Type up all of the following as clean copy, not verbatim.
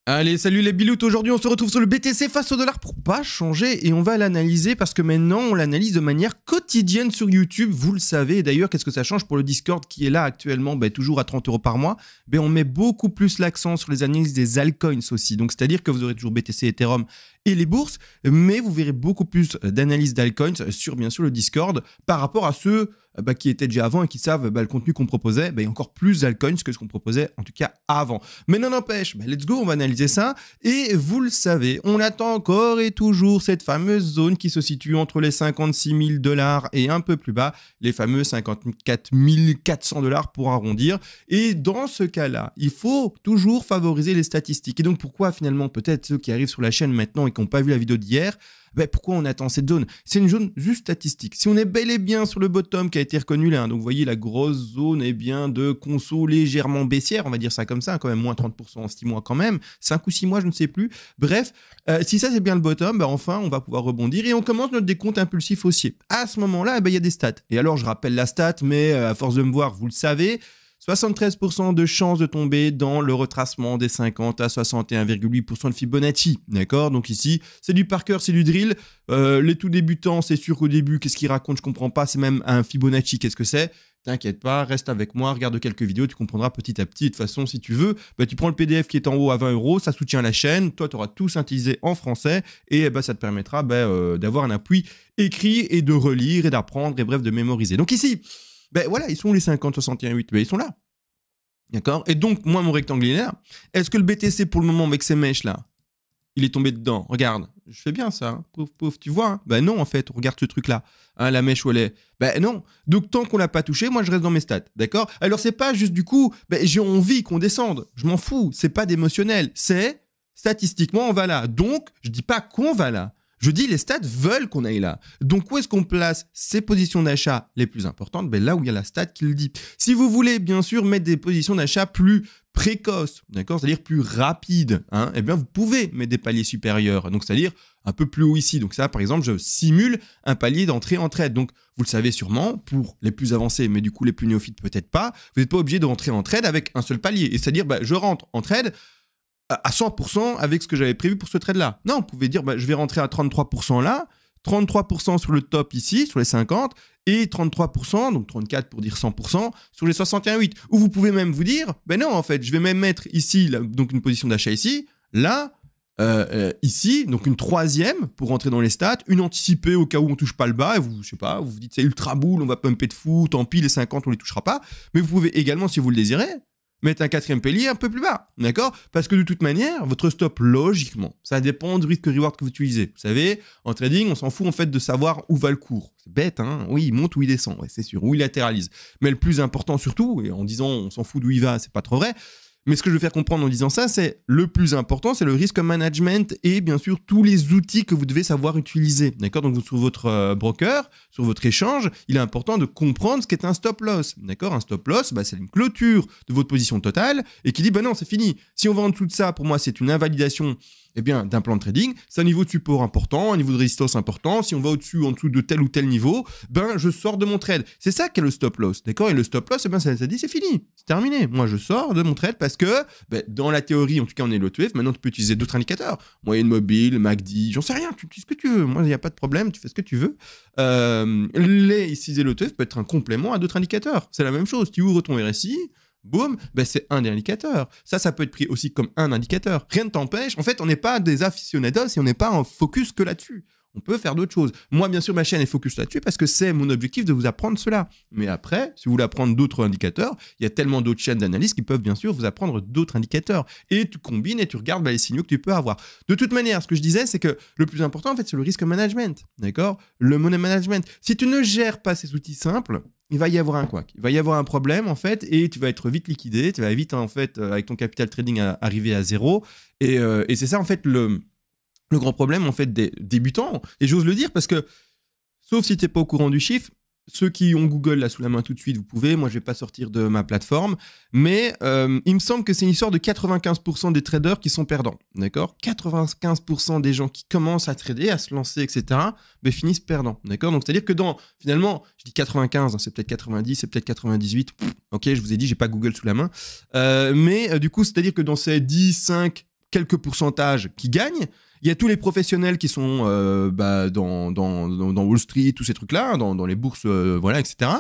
Allez, salut les biloutes, aujourd'hui on se retrouve sur le BTC face au dollar pour pas changer et on va l'analyser parce que maintenant on l'analyse de manière quotidienne sur YouTube, vous le savez. Et d'ailleurs, qu'est-ce que ça change pour le Discord qui est là actuellement, toujours à 30 € par mois. On met beaucoup plus l'accent sur les analyses des altcoins aussi, donc c'est-à-dire que vous aurez toujours BTC, Ethereum et les bourses, mais vous verrez beaucoup plus d'analyses d'altcoins sur bien sûr le Discord par rapport à ceux qui étaient déjà avant et qui savent le contenu qu'on proposait, il y a encore plus d'altcoins que ce qu'on proposait en tout cas avant. Mais non n'empêche, let's go, on va analyser ça. Et vous le savez, on attend encore et toujours cette fameuse zone qui se situe entre les 56 000 $ et un peu plus bas, les fameux 54 400 $ pour arrondir. Et dans ce cas-là, il faut toujours favoriser les statistiques. Et donc pourquoi finalement, peut-être ceux qui arrivent sur la chaîne maintenant et qui n'ont pas vu la vidéo d'hier, pourquoi on attend cette zone? C'est une zone juste statistique. Si on est bel et bien sur le bottom qui a été reconnu là, donc vous voyez la grosse zone de conso légèrement baissière, on va dire ça comme ça, quand même moins 30% en 6 mois quand même, 5 ou 6 mois, je ne sais plus. Bref, si ça c'est bien le bottom, enfin on va pouvoir rebondir et on commence notre décompte impulsif haussier. À ce moment-là, il y a des stats. Et alors je rappelle la stat, mais à force de me voir, vous le savez, 73% de chances de tomber dans le retracement des 50 à 61,8% de Fibonacci, d'accord? Donc ici, c'est du par cœur, c'est du drill. Les tout débutants, c'est sûr qu'au début, qu'est-ce qu'ils racontent? Je comprends pas, c'est même un Fibonacci, qu'est-ce que c'est? T'inquiète pas, reste avec moi, regarde quelques vidéos, tu comprendras petit à petit. De toute façon, si tu veux, tu prends le PDF qui est en haut à 20 €, ça soutient la chaîne, toi, tu auras tout synthétisé en français et ça te permettra d'avoir un appui écrit et de relire et d'apprendre et bref, de mémoriser. Donc ici, voilà, ils sont les 50, 61,8, ils sont là. D'accord? Et donc, moi, mon rectangle est là. Est-ce que le BTC, pour le moment, avec ces mèches-là, il est tombé dedans? Regarde, je fais bien ça. Hein. Pouf, pouf, tu vois? Non, en fait, regarde ce truc-là. Hein, la mèche où elle est. Non. Donc, tant qu'on l'a pas touché, moi, je reste dans mes stats. D'accord? Alors, c'est pas juste du coup, j'ai envie qu'on descende. Je m'en fous. C'est pas d'émotionnel. C'est, statistiquement, on va là. Donc, je dis pas qu'on va là. Je dis les stats veulent qu'on aille là. Donc, où est-ce qu'on place ces positions d'achat les plus importantes? Là où il y a la stat qui le dit. Si vous voulez, bien sûr, mettre des positions d'achat plus précoces, d'accord, c'est-à-dire plus rapides, hein, vous pouvez mettre des paliers supérieurs. Donc, c'est-à-dire un peu plus haut ici. Donc, ça, par exemple, je simule un palier d'entrée en trade. Donc, vous le savez sûrement, pour les plus avancés, mais du coup, les plus néophytes, peut-être pas, vous n'êtes pas obligé de rentrer en trade avec un seul palier. Et c'est-à-dire, je rentre en trade à 100% avec ce que j'avais prévu pour ce trade-là. Non, vous pouvez dire, je vais rentrer à 33% là, 33% sur le top ici, sur les 50, et 33%, donc 34 pour dire 100%, sur les 61,8. Ou vous pouvez même vous dire, non, en fait, je vais même mettre ici, là, donc une position d'achat ici, là, ici, donc une troisième pour rentrer dans les stats, une anticipée au cas où on touche pas le bas, et vous, je sais pas, vous vous dites c'est ultra boule, on va pumper de fou, tant pis, les 50, on les touchera pas. Mais vous pouvez également, si vous le désirez, mettre un quatrième palier un peu plus bas, d'accord? Parce que de toute manière, votre stop, logiquement, ça dépend du risque-reward que vous utilisez. Vous savez, en trading, on s'en fout en fait de savoir où va le cours. C'est bête, hein? Oui, il monte ou il descend, ouais, c'est sûr, ou il latéralise. Mais le plus important surtout, et en disant on s'en fout d'où il va, c'est pas trop vrai, mais ce que je veux faire comprendre en disant ça, c'est le plus important, c'est le risk management et bien sûr tous les outils que vous devez savoir utiliser. D'accord? Donc sur votre broker, sur votre échange, il est important de comprendre ce qu'est un stop loss. D'accord? Un stop loss, c'est une clôture de votre position totale et qui dit non, c'est fini. Si on va en dessous de ça, pour moi, c'est une invalidation d'un plan de trading, c'est un niveau de support important, un niveau de résistance important. Si on va au-dessus ou en dessous de tel ou tel niveau, je sors de mon trade. C'est ça qu'est le stop loss, d'accord? Et le stop loss, ça dit c'est fini, c'est terminé. Moi, je sors de mon trade parce que, dans la théorie, en tout cas, on est l'OTF. Maintenant, tu peux utiliser d'autres indicateurs, moyenne mobile, MACD, j'en sais rien. Tu utilises ce que tu veux. Moi, il n'y a pas de problème. Tu fais ce que tu veux. Ici, l'OTF peut être un complément à d'autres indicateurs. C'est la même chose. Tu ouvres ton RSI. Boum, c'est un des indicateurs. Ça peut être pris aussi comme un indicateur. Rien ne t'empêche. En fait, on n'est pas des aficionados et on n'est pas en focus que là-dessus. On peut faire d'autres choses. Moi, bien sûr, ma chaîne est focus là-dessus parce que c'est mon objectif de vous apprendre cela. Mais après, si vous voulez apprendre d'autres indicateurs, il y a tellement d'autres chaînes d'analyse qui peuvent bien sûr vous apprendre d'autres indicateurs. Et tu combines et tu regardes les signaux que tu peux avoir. De toute manière, ce que je disais, c'est que le plus important, en fait, c'est le risk management. D'accord? Le money management. Si tu ne gères pas ces outils simples, il va y avoir un couac. Il va y avoir un problème, en fait, et tu vas être vite liquidé. Tu vas vite, en fait, avec ton capital trading, arriver à zéro. Et c'est ça, en fait, le grand problème, en fait, des débutants. Et j'ose le dire parce que, sauf si tu n'es pas au courant du chiffre, ceux qui ont Google là sous la main tout de suite, vous pouvez. Moi, je ne vais pas sortir de ma plateforme. Mais il me semble que c'est une histoire de 95% des traders qui sont perdants. D'accord? 95% des gens qui commencent à trader, à se lancer, etc., finissent perdants. D'accord? Donc, c'est-à-dire que finalement, je dis 95, c'est peut-être 90, c'est peut-être 98. Ok, je vous ai dit, j'ai pas Google sous la main. Mais du coup, c'est-à-dire que dans ces 10, 5, quelques pourcentages qui gagnent. Il y a tous les professionnels qui sont dans Wall Street, tous ces trucs-là, dans les bourses, voilà, etc.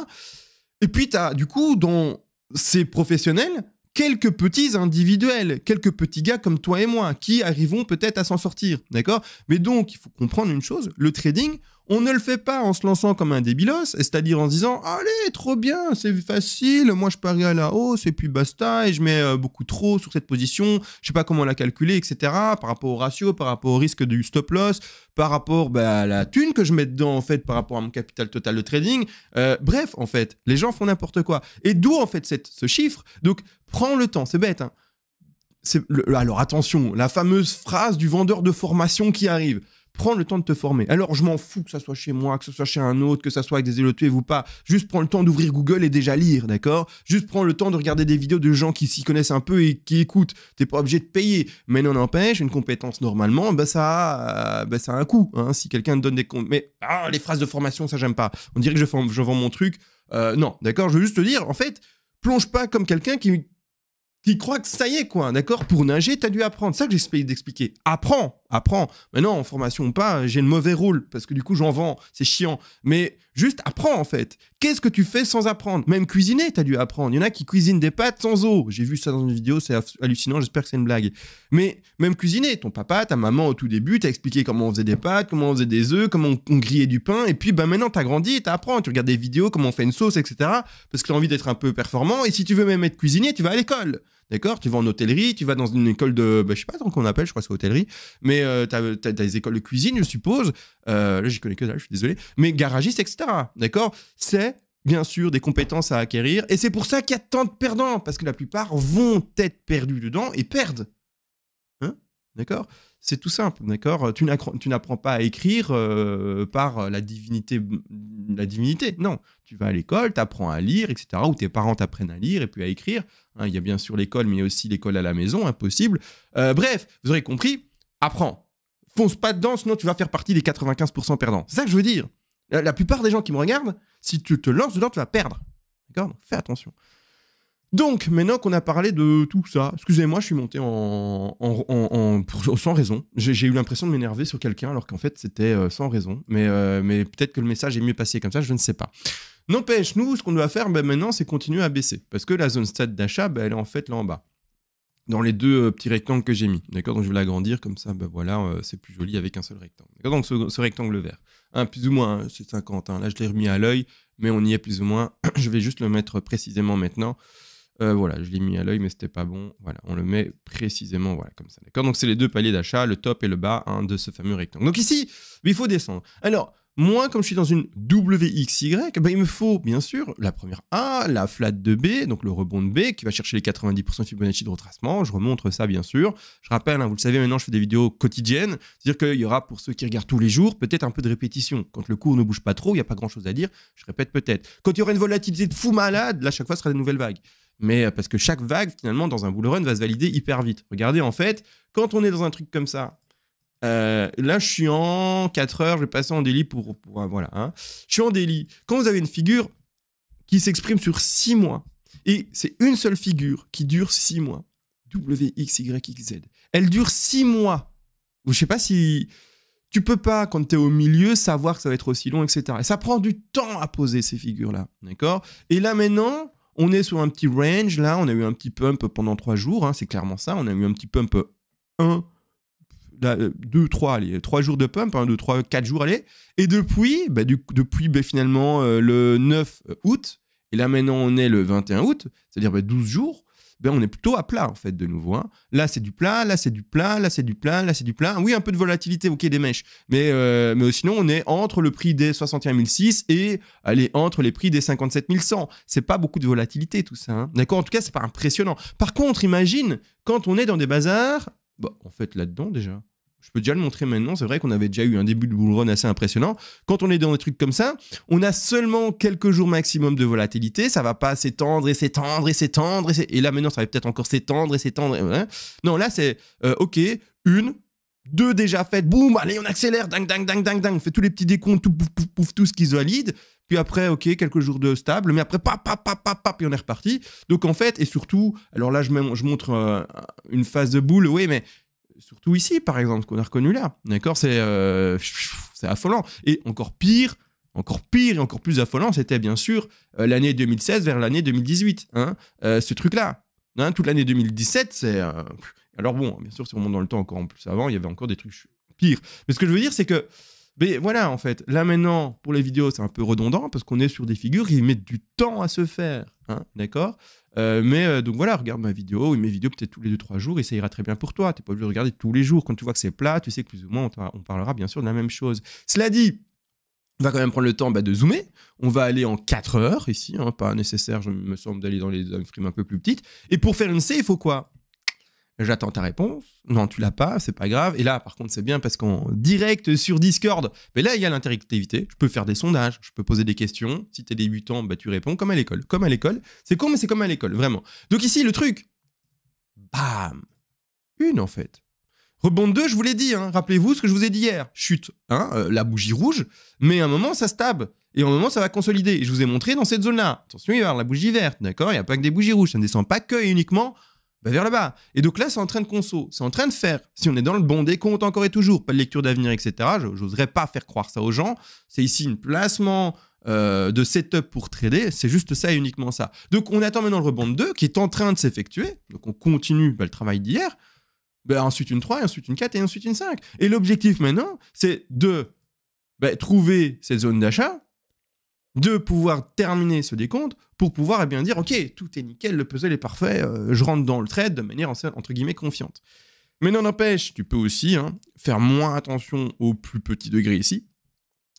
Et puis, tu as, du coup, dans ces professionnels, quelques petits individuels, quelques petits gars comme toi et moi, qui arriveront peut-être à s'en sortir, d'accord? Mais donc, il faut comprendre une chose, le trading, on ne le fait pas en se lançant comme un débilos, c'est-à-dire en se disant « Allez, trop bien, c'est facile, moi je parie à la hausse et puis basta, et je mets beaucoup trop sur cette position, je sais pas comment la calculer, etc. » par rapport au ratio, par rapport au risque du stop-loss, par rapport à la thune que je mets dedans, en fait, par rapport à mon capital total de trading. Bref, en fait, les gens font n'importe quoi. Et d'où, en fait, ce chiffre. Donc, prends le temps, c'est bête, hein. Alors, attention, la fameuse phrase du vendeur de formation qui arrive. Prends le temps de te former. Alors, je m'en fous que ça soit chez moi, que ce soit chez un autre, que ça soit avec des élotués ou pas. Juste prends le temps d'ouvrir Google et déjà lire, d'accord? Juste prends le temps de regarder des vidéos de gens qui s'y connaissent un peu et qui écoutent. T'es pas obligé de payer. Mais non n'empêche, une compétence, normalement, ça a un coût. Hein, si quelqu'un te donne des comptes. Mais les phrases de formation, ça, j'aime pas. On dirait que je vends mon truc. Non, d'accord? Je veux juste te dire, en fait, plonge pas comme quelqu'un qui croit que ça y est, quoi, d'accord? Pour nager, t'as dû apprendre. C'est ça que j'essaie d'expliquer. Apprends. Maintenant, en formation ou pas, j'ai le mauvais rôle, parce que du coup, j'en vends, c'est chiant. Mais juste apprends, en fait. Qu'est-ce que tu fais sans apprendre? Même cuisiner, t'as dû apprendre. Il y en a qui cuisinent des pâtes sans eau. J'ai vu ça dans une vidéo, c'est hallucinant, j'espère que c'est une blague. Mais même cuisiner, ton papa, ta maman, au tout début, t'as expliqué comment on faisait des pâtes, comment on faisait des œufs, comment on grillait du pain, et puis maintenant, t'as grandi, t'apprends, tu regardes des vidéos, comment on fait une sauce, etc. Parce que t'as envie d'être un peu performant, et si tu veux même être cuisinier, tu vas à l'école. D'accord? Tu vas en hôtellerie, tu vas dans une école de... je sais pas comment on appelle, je crois que c'est hôtellerie. Mais t'as des écoles de cuisine, je suppose. Là, j'y connais que dalle, je suis désolé. Mais garagiste, etc. D'accord? C'est, bien sûr, des compétences à acquérir. Et c'est pour ça qu'il y a tant de perdants. Parce que la plupart vont être perdus dedans et perdent. Hein? D'accord? C'est tout simple, d'accord? Tu n'apprends pas à écrire par la divinité. Non, tu vas à l'école, tu apprends à lire, etc. Ou tes parents t'apprennent à lire et puis à écrire. Hein, il y a bien sûr l'école, mais il y a aussi l'école à la maison, impossible. Bref, vous aurez compris, apprends. Fonce pas dedans, sinon tu vas faire partie des 95% perdants. C'est ça que je veux dire. La plupart des gens qui me regardent, si tu te lances dedans, tu vas perdre. D'accord? Donc fais attention. Donc, maintenant qu'on a parlé de tout ça, excusez-moi, je suis monté sans raison. J'ai eu l'impression de m'énerver sur quelqu'un, alors qu'en fait, c'était sans raison. Mais peut-être que le message est mieux passé comme ça, je ne sais pas. N'empêche, nous, ce qu'on doit faire maintenant, c'est continuer à baisser. Parce que la zone stade d'achat, elle est en fait là en bas. Dans les deux petits rectangles que j'ai mis. D'accord? Donc, je vais l'agrandir comme ça, voilà, c'est plus joli avec un seul rectangle. D'accord? Donc, ce rectangle vert. Plus ou moins, c'est 50. Là, je l'ai remis à l'œil, mais on y est plus ou moins. Je vais juste le mettre précisément maintenant. Voilà, je l'ai mis à l'œil, mais c'était pas bon. Voilà, on le met précisément, voilà, comme ça. D'accord? Donc, c'est les deux paliers d'achat, le top et le bas de ce fameux rectangle. Donc, ici, il faut descendre. Alors, moi, comme je suis dans une WXY, il me faut, bien sûr, la première A, la flat de B, donc le rebond de B, qui va chercher les 90% Fibonacci de retracement. Je remontre ça, bien sûr. Je rappelle, vous le savez, maintenant, je fais des vidéos quotidiennes. C'est-à-dire qu'il y aura, pour ceux qui regardent tous les jours, peut-être un peu de répétition. Quand le cours ne bouge pas trop, il n'y a pas grand-chose à dire. Je répète peut-être. Quand il y aura une volatilité de fou malade, là, chaque fois, ce sera des nouvelles vagues. Mais parce que chaque vague, finalement, dans un bull run, va se valider hyper vite. Regardez, en fait, quand on est dans un truc comme ça, là, je suis en 4 heures, je vais passer en daily pour voilà. Hein. Je suis en daily. Quand vous avez une figure qui s'exprime sur 6 mois, et c'est une seule figure qui dure 6 mois, WXYXZ, elle dure 6 mois. Je ne sais pas si... Tu peux pas, quand tu es au milieu, savoir que ça va être aussi long, etc. Et ça prend du temps à poser ces figures-là, d'accord? Et là, maintenant... On est sur un petit range, là, on a eu un petit pump pendant 3 jours, hein, c'est clairement ça, on a eu un petit pump 1, 2, 3, allez, 3 jours de pump, 1, 2, 3, 4 jours, allez, et depuis, finalement le 9 août, et là maintenant on est le 21 août, c'est-à-dire 12 jours, on est plutôt à plat en fait de nouveau. Hein. Là c'est du plat, là c'est du plat, là c'est du plat, là c'est du plat. Oui, un peu de volatilité, ok, des mèches. Mais sinon on est entre le prix des 61 600 et allez, entre les prix des 57 100. C'est pas beaucoup de volatilité tout ça. Hein. D'accord, en tout cas c'est pas impressionnant. Par contre, imagine quand on est dans des bazars, en fait là-dedans déjà. Je peux déjà le montrer maintenant, c'est vrai qu'on avait déjà eu un début de bull run assez impressionnant. Quand on est dans des trucs comme ça, on a seulement quelques jours maximum de volatilité, ça va pas s'étendre et s'étendre et s'étendre, et là maintenant ça va peut-être encore s'étendre et s'étendre. Hein. Non, là c'est ok, 1, 2 déjà faites, boum, allez on accélère, ding, ding, ding, ding, ding, on fait tous les petits décomptes, tout, pouf, pouf, pouf, tout ce qui se valide. Puis après, ok, quelques jours de stable, mais après, pap, et on est reparti. Donc en fait, et surtout, alors là je montre une phase de boule, oui, mais surtout ici, par exemple, ce qu'on a reconnu là. D'accord, c'est affolant. Et encore pire et encore plus affolant, c'était bien sûr l'année 2016 vers l'année 2018. Hein, ce truc-là. Hein, toute l'année 2017, c'est... alors bon, bien sûr, si on remonte dans le temps encore en plus avant, il y avait encore des trucs pires. Mais ce que je veux dire, c'est que... Mais voilà, en fait, là maintenant, pour les vidéos, c'est un peu redondant parce qu'on est sur des figures qui mettent du temps à se faire. Hein, d'accord, donc voilà, regarde ma vidéo ou mes vidéos peut-être tous les 2-3 jours et ça ira très bien pour toi. Tu n'es pas obligé de regarder tous les jours. Quand tu vois que c'est plat, tu sais que plus ou moins on parlera bien sûr de la même chose. Cela dit, on va quand même prendre le temps de zoomer. On va aller en 4 heures ici, hein, pas nécessaire, je me semble, d'aller dans les frames un peu plus petites. Et pour faire une C, il faut quoi? J'attends ta réponse. Non, tu l'as pas, c'est pas grave. Et là, par contre, c'est bien parce qu'en direct sur Discord, mais là, il y a l'interactivité. Je peux faire des sondages, je peux poser des questions. Si t'es débutant, tu réponds comme à l'école. Comme à l'école. C'est con, mais c'est comme à l'école, vraiment. Donc ici, le truc, bam, une en fait. Rebond 2, je vous l'ai dit, hein. Rappelez-vous ce que je vous ai dit hier. Chute, hein, la bougie rouge, mais à un moment, ça stab. Et à un moment, ça va consolider. Et je vous ai montré dans cette zone-là. Attention, il va y avoir la bougie verte, d'accord? Il n'y a pas que des bougies rouges. Ça ne descend pas que et uniquement vers le bas. Et donc là, c'est en train de conso. C'est en train de faire. Si on est dans le bon décompte encore et toujours, pas de lecture d'avenir, etc., j'oserais pas faire croire ça aux gens. C'est ici un placement de setup pour trader. C'est juste ça et uniquement ça. Donc, on attend maintenant le rebond 2 qui est en train de s'effectuer. Donc, on continue le travail d'hier. Ensuite une 3, et ensuite une 4, et ensuite une 5. Et l'objectif maintenant, c'est de trouver cette zone d'achat, de pouvoir terminer ce décompte pour pouvoir dire ok, tout est nickel, le puzzle est parfait, je rentre dans le trade de manière entre guillemets confiante. Mais non n'empêche, tu peux aussi faire moins attention aux plus petits degrés ici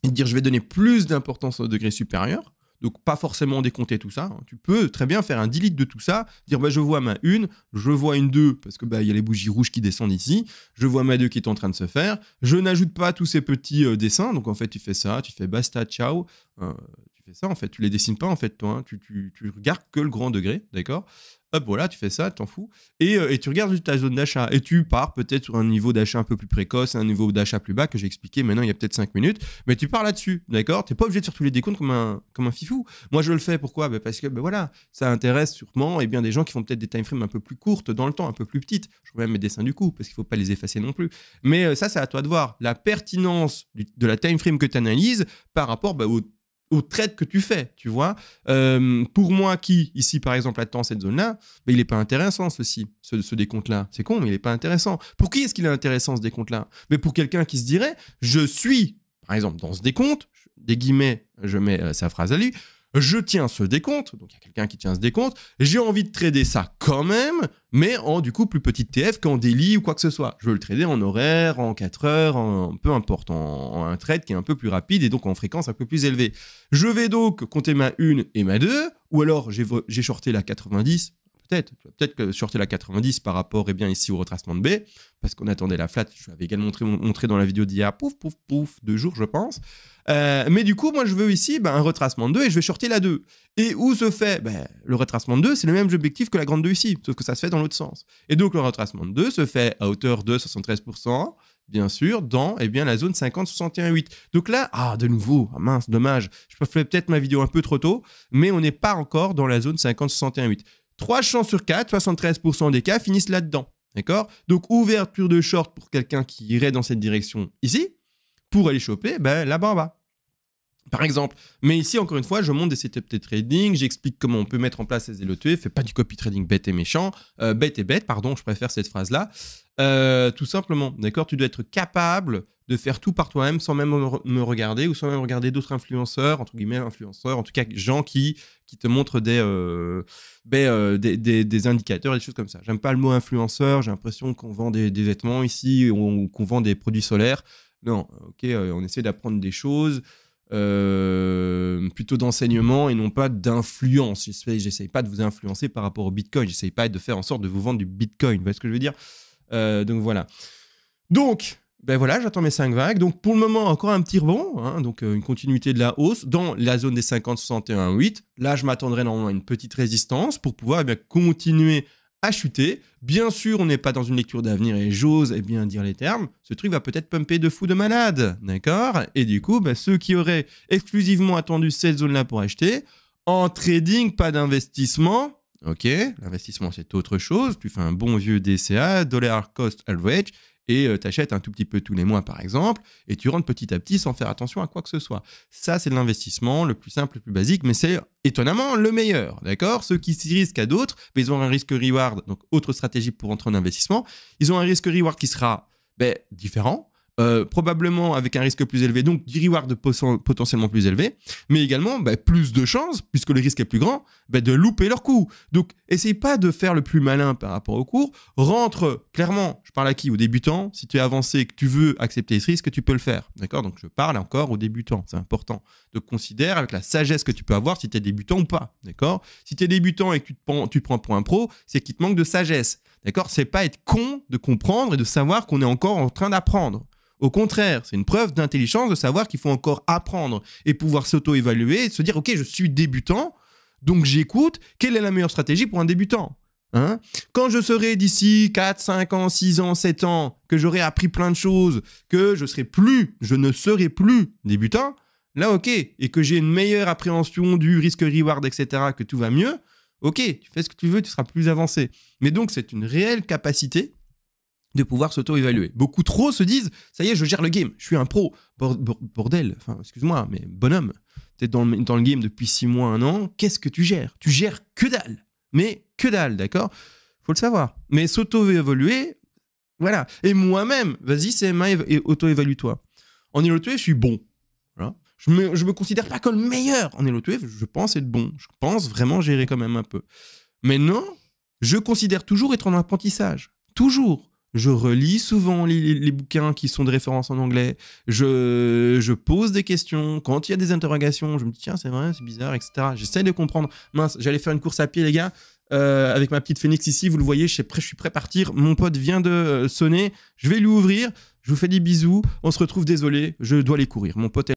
et dire je vais donner plus d'importance au degré supérieur. Donc pas forcément décompter tout ça. Tu peux très bien faire un delete de tout ça, dire je vois ma 1, je vois une 2 parce que il y a les bougies rouges qui descendent ici, je vois ma 2 qui est en train de se faire, je n'ajoute pas tous ces petits dessins, donc en fait tu fais ça, tu fais basta, ciao, tu fais ça en fait, tu les dessines pas en fait toi, tu regardes que le grand degré, d'accord? Hop, voilà, tu fais ça, t'en fous. Et tu regardes juste ta zone d'achat. Et tu pars peut-être sur un niveau d'achat un peu plus précoce, un niveau d'achat plus bas que j'ai expliqué maintenant il y a peut-être 5 minutes. Mais tu pars là-dessus, d'accord? T'es pas obligé de faire tous les décomptes comme un fifou. Moi, je le fais. Pourquoi? Parce que voilà, ça intéresse sûrement des gens qui font peut-être des time frames un peu plus courtes dans le temps, un peu plus petites. Je vois même mes dessins du coup, parce qu'il faut pas les effacer non plus. Mais ça, c'est à toi de voir. La pertinence de la time frame que tu analyses par rapport au trade que tu fais, tu vois. Pour moi qui, ici, par exemple, attend cette zone-là, il n'est pas intéressant, ce décompte-là. C'est con, mais il n'est pas intéressant. Pour qui est-ce qu'il est intéressant, ce décompte-là? Mais pour quelqu'un qui se dirait, je suis, par exemple, dans ce décompte, des guillemets, je mets sa phrase à lui, je tiens ce décompte, donc il y a quelqu'un qui tient ce décompte, j'ai envie de trader ça quand même, mais en du coup plus petite TF qu'en daily ou quoi que ce soit. Je veux le trader en horaire, en 4 heures, peu importe, en un trade qui est un peu plus rapide et donc en fréquence un peu plus élevée. Je vais donc compter ma 1 et ma 2, ou alors j'ai shorté la 90, peut-être que shorter la 90 par rapport ici au retracement de B, parce qu'on attendait la flat, je l'avais également montré dans la vidéo d'hier, pouf, 2 jours je pense. Mais du coup, moi je veux ici un retracement de 2 et je vais shorter la 2. Et où se fait le retracement de 2, c'est le même objectif que la grande 2 ici, sauf que ça se fait dans l'autre sens. Et donc le retracement de 2 se fait à hauteur de 73%, bien sûr, dans la zone 50-61-8. Donc là, de nouveau, mince, dommage, je fais peut-être ma vidéo un peu trop tôt, mais on n'est pas encore dans la zone 50-61-8. 3 chances sur 4, 73% des cas finissent là-dedans. D'accord? Donc, ouverture de short pour quelqu'un qui irait dans cette direction ici, pour aller choper là-bas en bas. Par exemple. Mais ici, encore une fois, je montre des setups de trading, j'explique comment on peut mettre en place ces LOTE, fais pas du copy trading bête et méchant, bête et bête, pardon, je préfère cette phrase-là. Tout simplement, d'accord? Tu dois être capable de faire tout par toi-même sans même me regarder ou sans même regarder d'autres influenceurs, entre guillemets influenceurs, en tout cas gens qui te montrent des indicateurs et des choses comme ça. J'aime pas le mot influenceur, j'ai l'impression qu'on vend des vêtements ici ou qu'on vend des produits solaires. Non, ok, on essaie d'apprendre des choses plutôt d'enseignement et non pas d'influence. J'essaye pas de vous influencer par rapport au Bitcoin, j'essaye pas de faire en sorte de vous vendre du Bitcoin, vous voyez ce que je veux dire? Donc voilà. Donc, voilà, j'attends mes 5 vagues. Donc pour le moment, encore un petit rebond, donc une continuité de la hausse dans la zone des 50-61-8. Là, je m'attendrai normalement à une petite résistance pour pouvoir continuer à chuter. Bien sûr, on n'est pas dans une lecture d'avenir et j'ose dire les termes. Ce truc va peut-être pumper de fou de malade, d'accord? Et du coup, ceux qui auraient exclusivement attendu cette zone-là pour acheter, en trading, pas d'investissement. Ok, l'investissement c'est autre chose. Tu fais un bon vieux DCA, Dollar Cost Average, et tu achètes un tout petit peu tous les mois par exemple, et tu rentres petit à petit sans faire attention à quoi que ce soit. Ça, c'est de l'investissement le plus simple, le plus basique, mais c'est étonnamment le meilleur, d'accord? Ceux qui s'y risquent à d'autres, ils ont un risque-reward, donc autre stratégie pour entrer en investissement, ils ont un risque-reward qui sera différent, probablement avec un risque plus élevé, donc du reward potentiellement plus élevé, mais également plus de chances, puisque le risque est plus grand, de louper leur coup. Donc, essaye pas de faire le plus malin par rapport au cours. Rentre, clairement, je parle à qui? Aux débutants. Si tu es avancé et que tu veux accepter ce risque, tu peux le faire. D'accord? Donc, je parle encore aux débutants. C'est important de considérer avec la sagesse que tu peux avoir si tu es débutant ou pas. D'accord? Si tu es débutant et que tu te prends pour un pro, c'est qu'il te manque de sagesse. D'accord? C'est pas être con de comprendre et de savoir qu'on est encore en train d'apprendre. Au contraire, c'est une preuve d'intelligence de savoir qu'il faut encore apprendre et pouvoir s'auto-évaluer et se dire « Ok, je suis débutant, donc j'écoute. Quelle est la meilleure stratégie pour un débutant ?» Quand je serai d'ici 4, 5 ans, 6 ans, 7 ans, que j'aurai appris plein de choses, que je ne serai plus débutant, là, ok, et que j'ai une meilleure appréhension du risque-reward, etc., que tout va mieux, ok, tu fais ce que tu veux, tu seras plus avancé. Mais donc, c'est une réelle capacité de pouvoir s'auto-évaluer. Beaucoup trop se disent « ça y est, je gère le game, je suis un pro ». Bordel, enfin, excuse-moi, mais bonhomme, t'es dans le game depuis 6 mois, 1 an, qu'est-ce que tu gères? Tu gères que dalle, mais que dalle, d'accord? Faut le savoir. Mais s'auto-évaluer, voilà. Et moi-même, vas-y, CMA et auto-évalue-toi. En HelloTF, je suis bon. Voilà. Je me considère pas comme le meilleur en HelloTF, je pense être bon. Je pense vraiment gérer quand même un peu. Mais non, je considère toujours être en apprentissage. Toujours. Je relis souvent les bouquins qui sont de référence en anglais. Je pose des questions. Quand il y a des interrogations, je me dis tiens, c'est vrai, c'est bizarre, etc. J'essaie de comprendre. Mince, j'allais faire une course à pied, les gars, avec ma petite Phoenix ici. Vous le voyez, je suis prêt à partir. Mon pote vient de sonner. Je vais lui ouvrir. Je vous fais des bisous. On se retrouve, désolé, je dois aller courir. Mon pote est